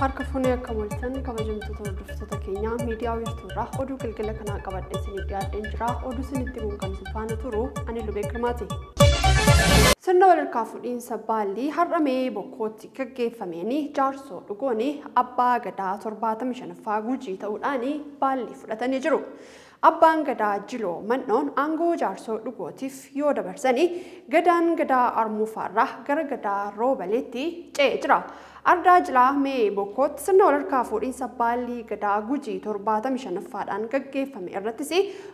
harka funee akka mul'atan kabajamtoota hordoftoota keenyaa miidiyaa wiirtuurraa oduu galgala kanaa qabadhee isinii dhiyaadheen jira. Oduu isinitti himuun kan isin faana turu ani Lubee Girmaati. Sirna walharkaa fuudhiinsa baallii har'amee bokkootti gaggeeffameen jaarsoo dhugoon abbaa gadaa 75ffaa Gujii ta'uudhaan baallii fudhatanii jiru. Abbaan gadaa Jiloo Mannoon aangoo jaarsoo dhugootiif yoo dabarsanii gadaan gadaa Armuufaarraa gara gadaa Roobaleetti ce'ee jira. Ardaa Jilaa Mee Bokkootti sirna walharkaa fuudhiinsa baallii gadaa Gujii 75ffaadhaan gaggeeffame irrattis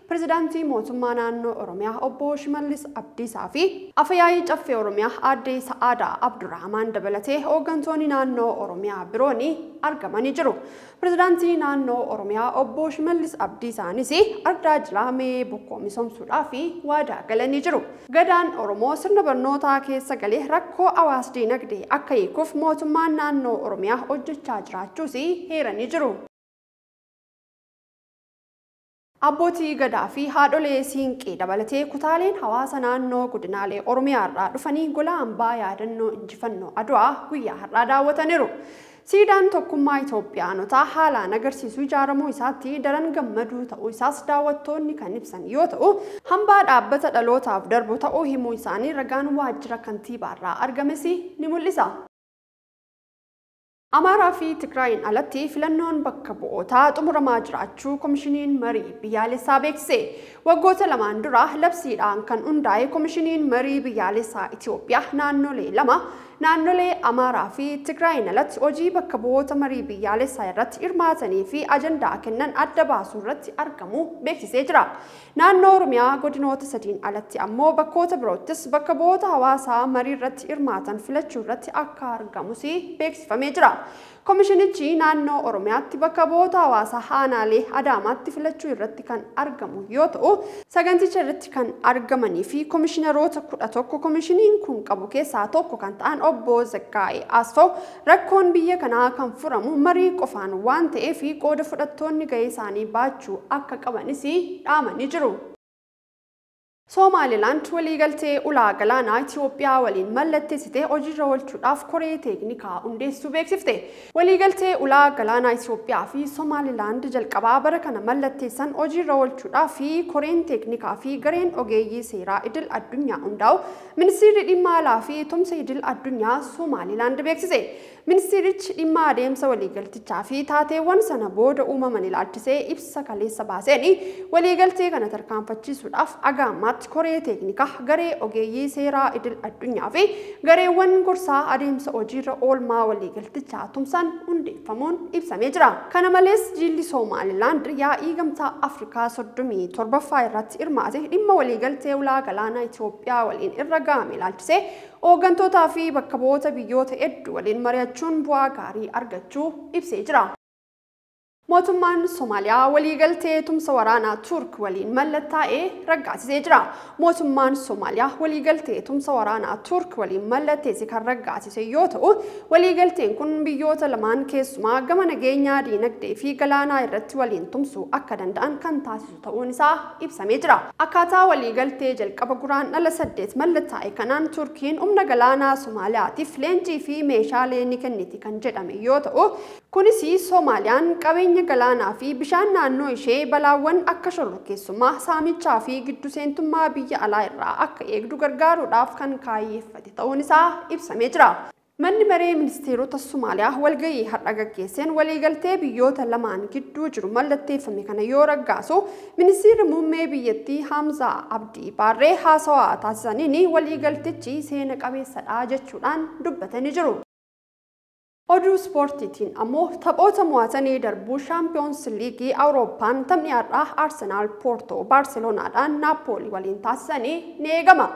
pirezidaantii mootummaa naannoo Oromiyaa obbo Shimallis Abdiisaa fi Afyaayii Caffee Oromiyaa aadde Sa'aadaa Abdurrahmaan dabalatee hooggantoonni naannoo Oromiyaa biroon argamanii jiru. Pirezidaantii naannoo Oromiyaa obbo Shimallis Abdiisaanis Ardaa Jilaa Mee Bokkoo misoomsuudhaaf waadaa galanii jiru. Gadaan Oromoo sirna barnootaa keessa galee rakkoo hawaas dinagdee akka hiikuuf mootummaan naannoo Oromiyaa hojjechaa jiraachuus heeranii jiru. Abbootii gadaa fi haadholee siinqee dabalatee kutaaleen hawaasa naannoo godinaalee Oromiyaa irraa dhufanii gola hambaa yaadannoo injifannoo Adwaa guyyaa har'aa daawwataniiru. Siidaan tokkummaa Itoophiyaanotaa haalaan agarsiisuu ijaaramuu isaatti daran gammaduu ta'uu isaas daawwattoonni kan ibsan yoo ta'u, hambaa dhaabbata dhalootaaf darbu ta'uu himuu isaanii ragaan waajjira kantiibaarraa argames ni mul'isa. Amaaraa fi Tigraayin alatti filannoon bakka bu'ootaa xumuramaa jiraachuu komishiniin marii biyyaalessaa beeksise. Waggoota lamaan dura labsiidhaan kan hundaa'e komishiniin marii biyyaalessaa Itoophiyaa naannolee lama naannolee Amaaraa fi Tigraayin alatti hojii bakka bu'oota marii biyyaalessaa irratti hirmaatanii fi ajandaa kennan adda baasuu irratti argamu beeksisee jira. Naannoo Oromiyaa godinoota sadiin alatti ammoo bakkoota biroottis bakka bu'oota hawaasaa marii irratti hirmaatan filachuu irratti akka argamus beeksifamee jira. Komishinichi naannoo Oromiyaatti bakka bu'oota hawaasaa aanaalee Adaamaatti filachuu irratti kan argamu yoo ta'u, saganticha irratti kan argamanii fi komishineroota 11 komishiniin kun qabu keessaa tokko kan ta'an obbo Zaggaa'ee Asfaw rakkoon biyya kanaa kan furamu marii qofaan waan ta'eef qooda fudhattoonni gahee isaanii baachuu akka qabanis dhaamanii jiru. Somaliland waliigaltee ulaa galaanaa Itoophiyaa waliin mallatteessitee hojiirra oolchuudhaaf koree teeknikaa hundeessuu beeksifte. Waliigaltee ulaa galaanaa Itoophiyaa fi Somaliland jalqabaa bara kana mallatteessan hojiirra oolchuudhaaf koreen teeknikaa fi gareen ogeeyyii seeraa idil addunyaa hundaa'u ministeerri dhimma alaa fi tumsa idil addunyaa Somaliland beeksise. Ministeerichi dhimma adeemsa waliigaltichaa fi taateewwan sana booda uumaman ilaalchisee ibsa kaleessa baaseen waliigaltee kana tarkaanfachiisuudhaaf agaammaatti koree teeknikaa garee ogeeyyii seeraa idil addunyaa fi gareewwan gorsaa adeemsa hojiirra oolmaa waliigaltichaa tumsan hundeeffamuun ibsamee jira. Kana malees jilli Somaliland yaa'ii gamtaa Afrikaa 37ffaa irratti hirmaate dhimma waliigaltee ulaa galaanaa Itoophiyaa waliin irra ga'ame ilaalchisee hooggantoota fi bakka bu'oota biyyoota hedduu waliin mari'achuun bu'aa gaarii argachuu ibsee jira. Mootummaan Somaaliyaa waliigaltee tumsa waraanaa Turk waliin mallattaa'ee raggaasisee jira. Mootummaan Somaaliyaa waliigaltee tumsa waraanaa Turk waliin mallatteesse kan raggaasise yoo ta'u, waliigalteen kun biyyoota lamaan keessumaa gama nageenyaa diinagdee fi galaanaa irratti waliin tumsuu akka danda'an kan taasisu ta'uun isaa ibsamee jira. Akkaataa waliigaltee jalqaba guraandhala 8 mallattaa'e kanaan Turkiin humna galaanaa Somaaliyaatiif leenjii fi meeshaalee ni kenniti kan jedhame yoo ta'u, kunis Soomaaliyaan qabeenya galaanaa fi bishaan naannoo ishee balaawwan akka shororkeessummaa, saamichaa fi giddu seentummaa biyya alaa irraa akka eegdu gargaaruudhaaf kan kaayyeeffate ta'uun isaa ibsamee jira. Manni maree ministeerota Somaaliyaa walgahii har'a gaggeesseen waliigaltee biyyoota lamaan gidduu jiru mallatteeffame kana yoo raggaasu, ministeerri muummee biyyattii Hamzaa Abdii Baarree haasawaa taasisaniin waliigaltichi seena qabeessadha jechuudhaan dubbatanii jiru. Oduu ispoortiitiin ammoo taphoota mo'atanii darbuu Shaampiyoons Liigii Awurooppaan taphni har'aa Arsenaal Poortoo Baarselonaadhaan Naapoolii waliin taasisanii ni eegama.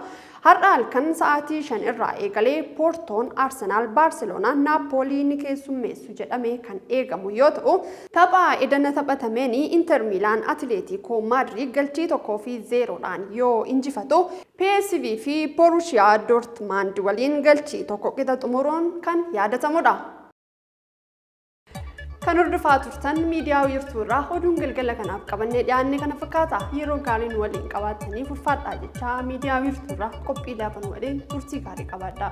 Har'a halkan sa'aatii 5 irraa eegalee Poortoon Arsenaal Baarselonaan Naapoolii ni keessummeessu jedhamee kan eegamu yoo ta'u, tapha edana taphatameen Inter Milaan Atileetiikoo Maadriid galchii 1-0dhaan yoo injifatu, PSV fi Borussia Dortmund waliin galchii 1 xumuruun kan yaadatamudha. Kan hordofaa turtan miidiyaa wiirtuurraa oduun galgala kanaaf qabannee dhiyaanne kana fakkaata. Yeroo gaariin waliin qabaatanii ulfaadhaa jecha miidiyaa wiirtuurraa qophii laafan waliin turtii gaarii qabaadhaa.